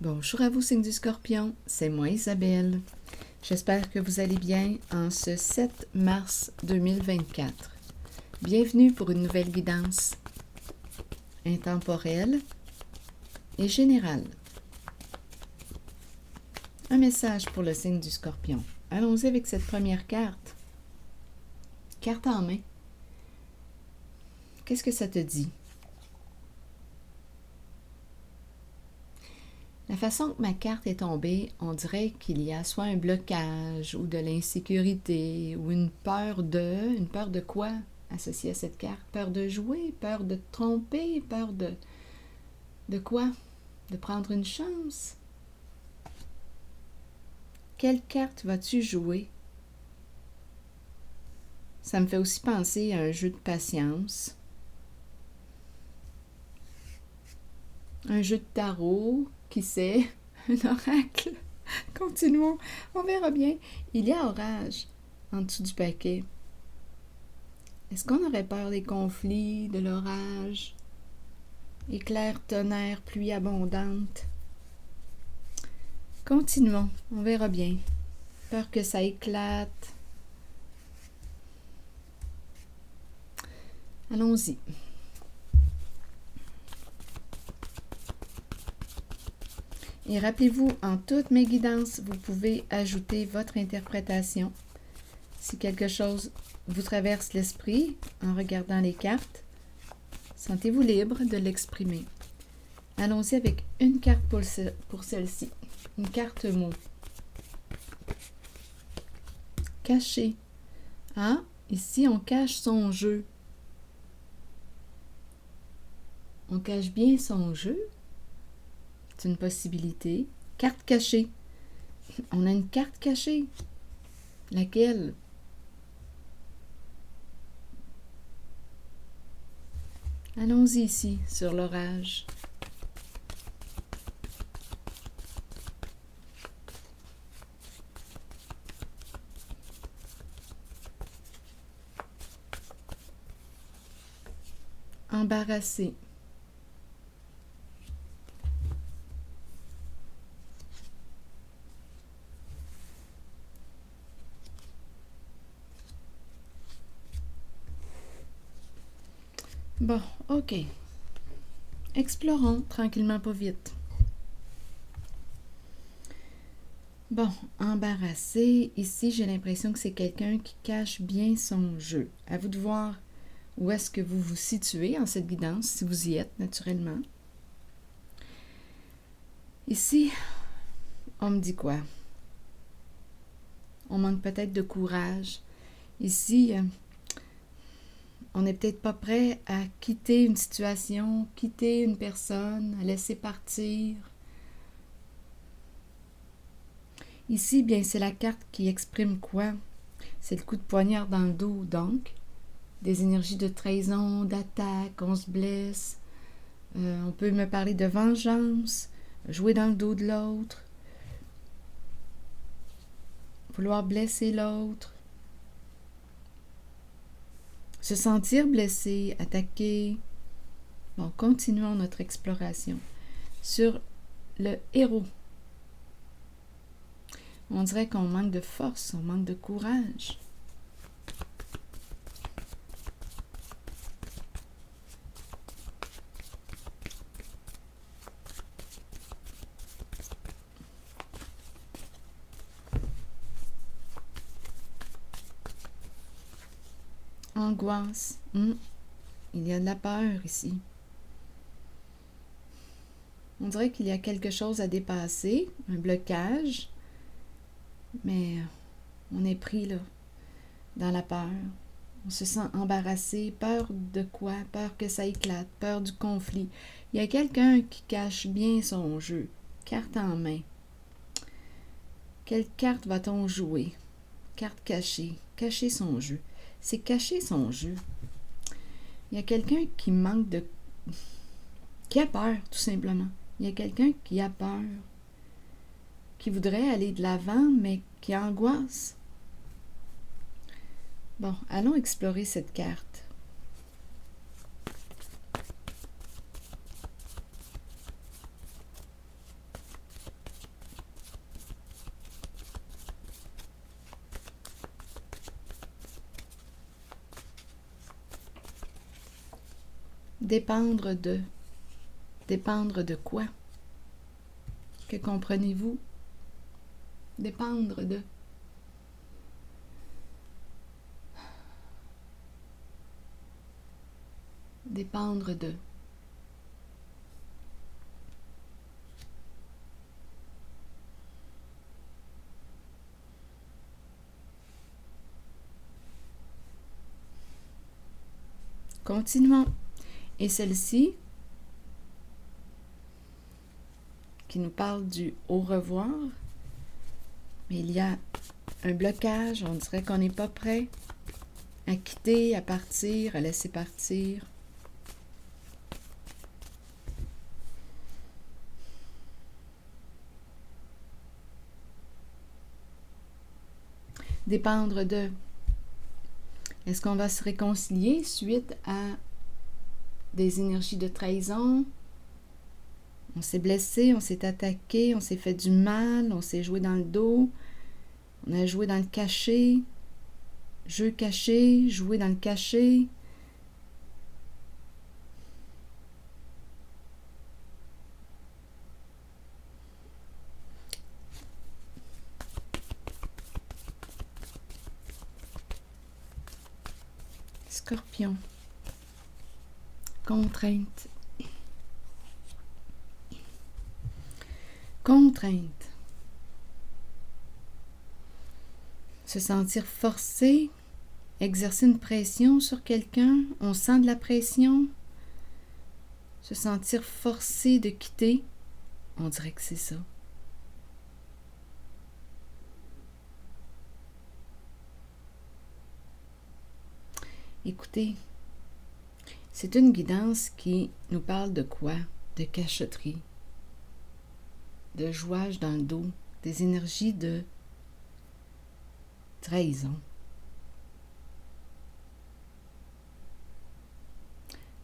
Bonjour à vous, signe du Scorpion, c'est moi Isabelle. J'espère que vous allez bien en ce 7 mars 2024. Bienvenue pour une nouvelle guidance intemporelle et générale. Un message pour le signe du Scorpion. Allons-y avec cette première carte. Carte en main. Qu'est-ce que ça te dit? La façon que ma carte est tombée, on dirait qu'il y a soit un blocage ou de l'insécurité ou une peur de quoi associée à cette carte? Peur de jouer, peur de te tromper, peur de quoi? De prendre une chance? Quelle carte vas-tu jouer? Ça me fait aussi penser à un jeu de patience, un jeu de tarot, qui sait, un oracle. Continuons, on verra bien. Il y a orage en dessous du paquet. Est-ce qu'on aurait peur des conflits, de l'orage? Éclair, tonnerre, pluie abondante. Continuons, on verra bien. Peur que ça éclate. Allons-y. Et rappelez-vous, en toutes mes guidances, vous pouvez ajouter votre interprétation. Si quelque chose vous traverse l'esprit en regardant les cartes, sentez-vous libre de l'exprimer. Allons-y avec une carte pour celle-ci. Une carte mot. Caché. Ah, ici on cache son jeu. On cache bien son jeu. C'est une possibilité. Carte cachée. On a une carte cachée. Laquelle? Allons-y ici, sur l'orage. Embarrassé. Bon, ok. Explorons tranquillement, pas vite. Bon, embarrassé. Ici, j'ai l'impression que c'est quelqu'un qui cache bien son jeu. À vous de voir où est-ce que vous vous situez en cette guidance, si vous y êtes naturellement. Ici, on me dit quoi? On manque peut-être de courage. Ici, on n'est peut-être pas prêt à quitter une situation, quitter une personne, à laisser partir. Ici, bien, c'est la carte qui exprime quoi? C'est le coup de poignard dans le dos, donc. Des énergies de trahison, d'attaque, on se blesse. On peut me parler de vengeance, jouer dans le dos de l'autre, vouloir blesser l'autre, se sentir blessé, attaqué. Bon, continuons notre exploration. Sur le héros, on dirait qu'on manque de force, on manque de courage. Angoisse. Il y a de la peur ici. On dirait qu'il y a quelque chose à dépasser, un blocage, mais on est pris là, dans la peur. On se sent embarrassé, peur de quoi? Peur que ça éclate, peur du conflit. Il y a quelqu'un qui cache bien son jeu, carte en main. Quelle carte va-t-on jouer? Carte cachée, cacher son jeu. C'est cacher son jeu. Il y a quelqu'un qui manque de... qui a peur, tout simplement. Il y a quelqu'un qui a peur, qui voudrait aller de l'avant, mais qui angoisse. Bon, allons explorer cette carte. Dépendre de. Dépendre de quoi? Que comprenez-vous? Dépendre de. Dépendre de. Continuons. Et celle-ci, qui nous parle du au revoir, mais il y a un blocage, on dirait qu'on n'est pas prêt à quitter, à partir, à laisser partir. Dépendre de. Est-ce qu'on va se réconcilier suite à des énergies de trahison? On s'est blessé, on s'est attaqué, on s'est fait du mal, on s'est joué dans le dos, on a joué dans le caché, jeu caché, joué dans le caché. Scorpion. Contrainte. Contrainte. Se sentir forcé, exercer une pression sur quelqu'un, on sent de la pression. Se sentir forcé de quitter, on dirait que c'est ça. Écoutez, c'est une guidance qui nous parle de quoi? De cachotterie, de jouage dans le dos, des énergies de trahison.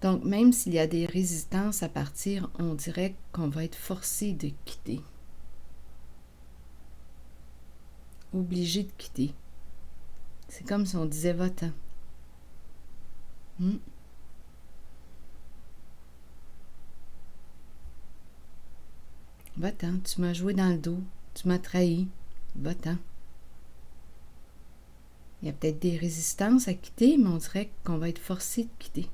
Donc, même s'il y a des résistances à partir, on dirait qu'on va être forcé de quitter. Obligé de quitter. C'est comme si on disait va-t'en. Va-t'en, tu m'as joué dans le dos, tu m'as trahi, va-t'en. Il y a peut-être des résistances à quitter, mais on dirait qu'on va être forcé de quitter.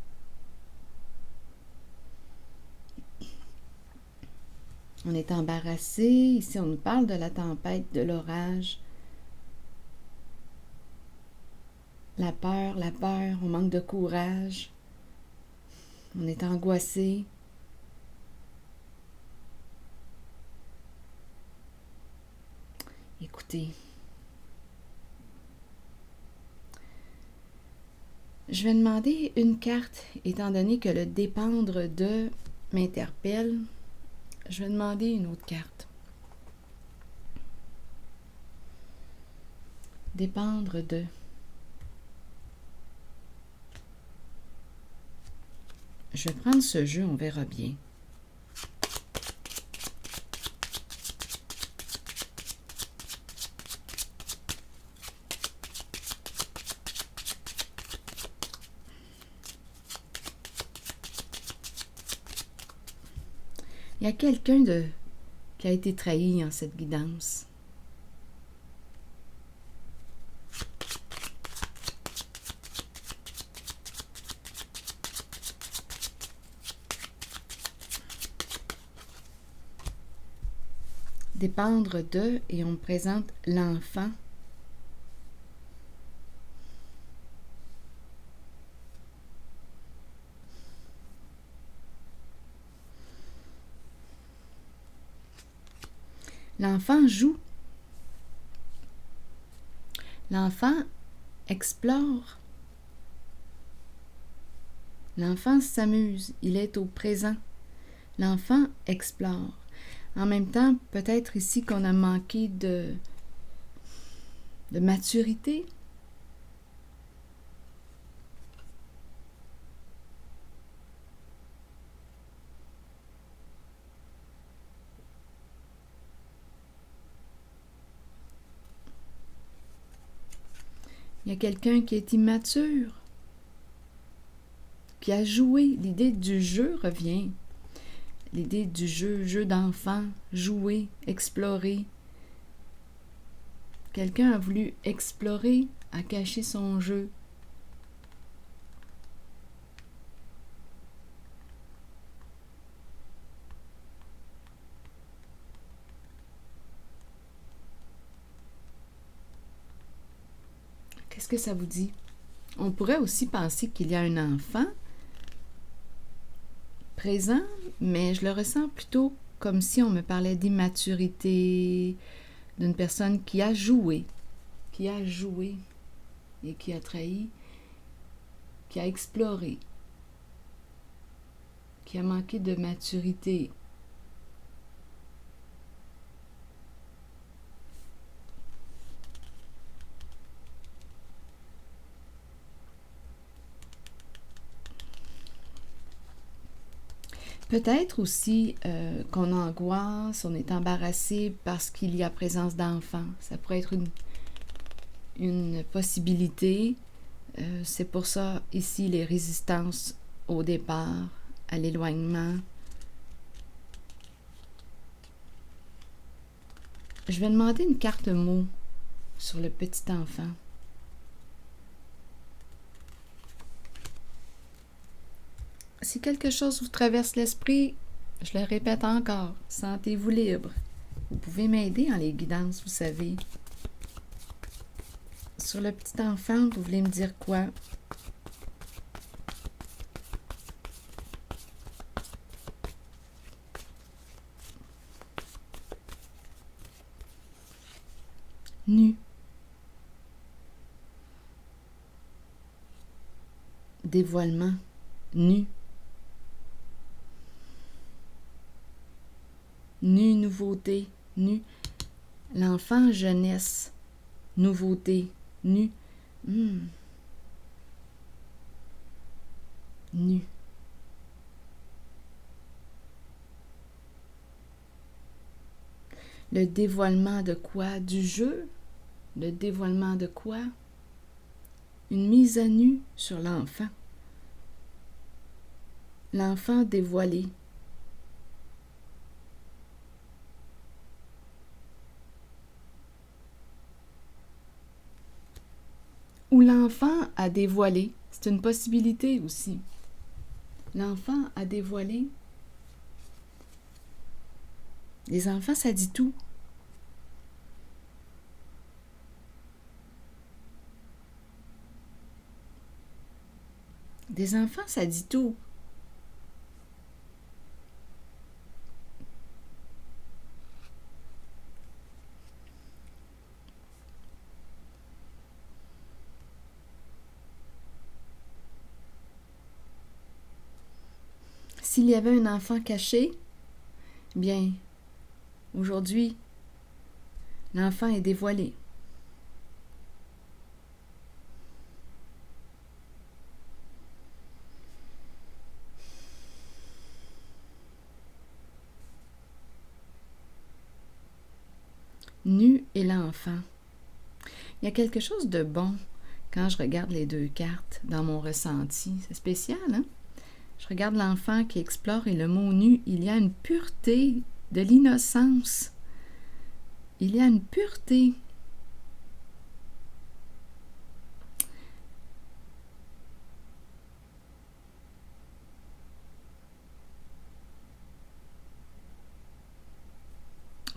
On est embarrassé, ici on nous parle de la tempête, de l'orage. La peur, on manque de courage. On est angoissé. Écoutez, je vais demander une carte, étant donné que le dépendre de m'interpelle. Je vais demander une autre carte. Dépendre de. Je vais prendre ce jeu, on verra bien. Il y a quelqu'un qui a été trahi en cette guidance. Dépendre de, et on me présente l'enfant. L'enfant joue. L'enfant explore. L'enfant s'amuse. Il est au présent. L'enfant explore. En même temps, peut-être ici qu'on a manqué de maturité. Il y a quelqu'un qui est immature. Puis à jouer, l'idée du jeu revient. L'idée du jeu, jeu d'enfant, jouer, explorer. Quelqu'un a voulu explorer, a caché son jeu. Qu'est-ce que ça vous dit? On pourrait aussi penser qu'il y a un enfant présent, mais je le ressens plutôt comme si on me parlait d'immaturité, d'une personne qui a joué et qui a trahi, qui a exploré, qui a manqué de maturité. Peut-être aussi qu'on angoisse, on est embarrassé parce qu'il y a présence d'enfants. Ça pourrait être une possibilité. C'est pour ça, ici, les résistances au départ, à l'éloignement. Je vais demander une carte mot sur le petit enfant. Si quelque chose vous traverse l'esprit, je le répète encore, sentez-vous libre. Vous pouvez m'aider en les guidances, vous savez. Sur le petit enfant, vous voulez me dire quoi? Nu. Dévoilement. Nu. Nu, nouveauté, nu. L'enfant, jeunesse, nouveauté, nu. Nu. Le dévoilement de quoi? Du jeu? Le dévoilement de quoi? Une mise à nu sur l'enfant. L'enfant dévoilé. Ou l'enfant a dévoilé. C'est une possibilité aussi. L'enfant a dévoilé. Les enfants, ça dit tout. Des enfants, ça dit tout. S'il y avait un enfant caché, bien, aujourd'hui, l'enfant est dévoilé. Nu et l'enfant. Il y a quelque chose de bon quand je regarde les deux cartes dans mon ressenti. C'est spécial, hein? Je regarde l'enfant qui explore et le mot nu, il y a une pureté de l'innocence. Il y a une pureté.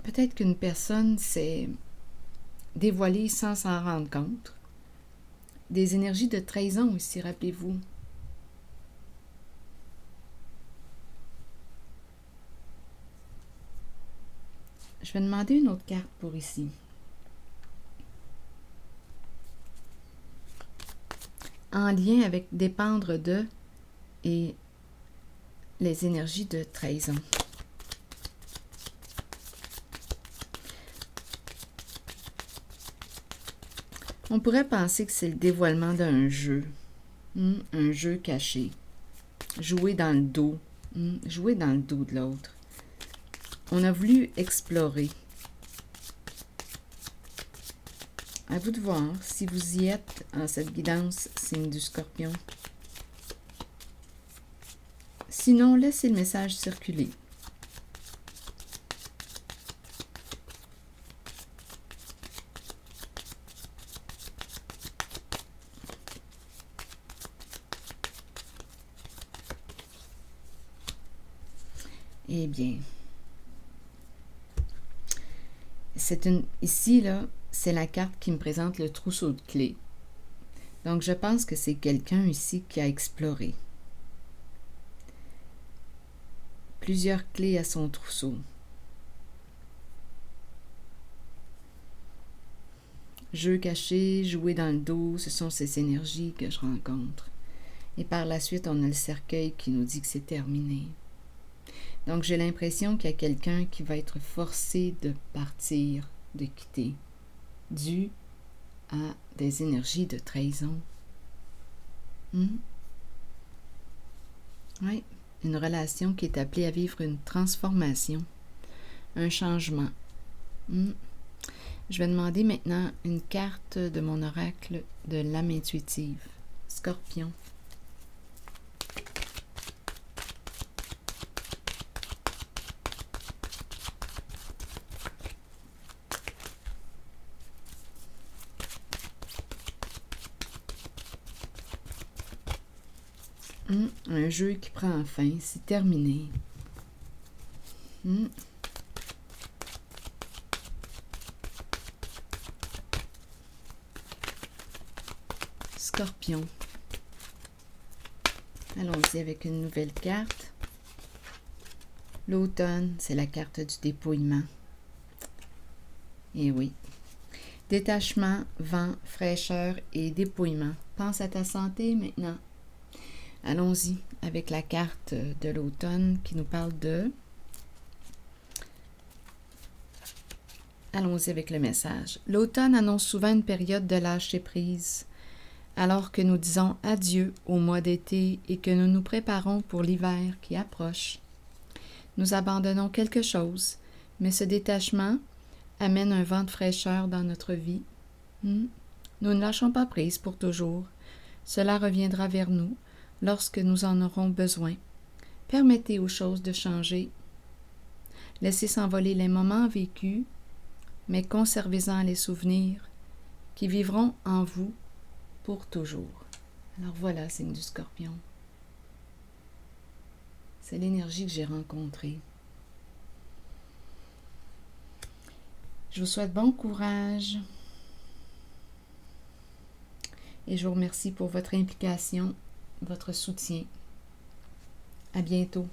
Peut-être qu'une personne s'est dévoilée sans s'en rendre compte. Des énergies de trahison ici, rappelez-vous. Je vais demander une autre carte pour ici. En lien avec dépendre de et les énergies de trahison. On pourrait penser que c'est le dévoilement d'un jeu, un jeu caché, jouer dans le dos, jouer dans le dos de l'autre. On a voulu explorer. À vous de voir si vous y êtes en cette guidance, signe du Scorpion. Sinon, laissez le message circuler. Eh bien, ici, là, c'est la carte qui me présente le trousseau de clés. Donc, je pense que c'est quelqu'un ici qui a exploré plusieurs clés à son trousseau. Jeu caché, jouer dans le dos, ce sont ces énergies que je rencontre. Et par la suite, on a le cercueil qui nous dit que c'est terminé. Donc, j'ai l'impression qu'il y a quelqu'un qui va être forcé de partir, de quitter, dû à des énergies de trahison. Oui, une relation qui est appelée à vivre une transformation, un changement. Je vais demander maintenant une carte de mon oracle de l'âme intuitive. Scorpion. Un jeu qui prend fin, c'est terminé. Scorpion. Allons-y avec une nouvelle carte. L'automne, c'est la carte du dépouillement. Et oui. Détachement, vent, fraîcheur et dépouillement. Pense à ta santé maintenant. Allons-y avec la carte de l'automne qui nous parle de... Allons-y avec le message. L'automne annonce souvent une période de lâcher-prise, alors que nous disons adieu au mois d'été et que nous nous préparons pour l'hiver qui approche. Nous abandonnons quelque chose, mais ce détachement amène un vent de fraîcheur dans notre vie. Nous ne lâchons pas prise pour toujours. Cela reviendra vers nous lorsque nous en aurons besoin. Permettez aux choses de changer. Laissez s'envoler les moments vécus, mais conservez-en les souvenirs qui vivront en vous pour toujours. Alors voilà, signe du Scorpion. C'est l'énergie que j'ai rencontrée. Je vous souhaite bon courage et je vous remercie pour votre implication, votre soutien. À bientôt.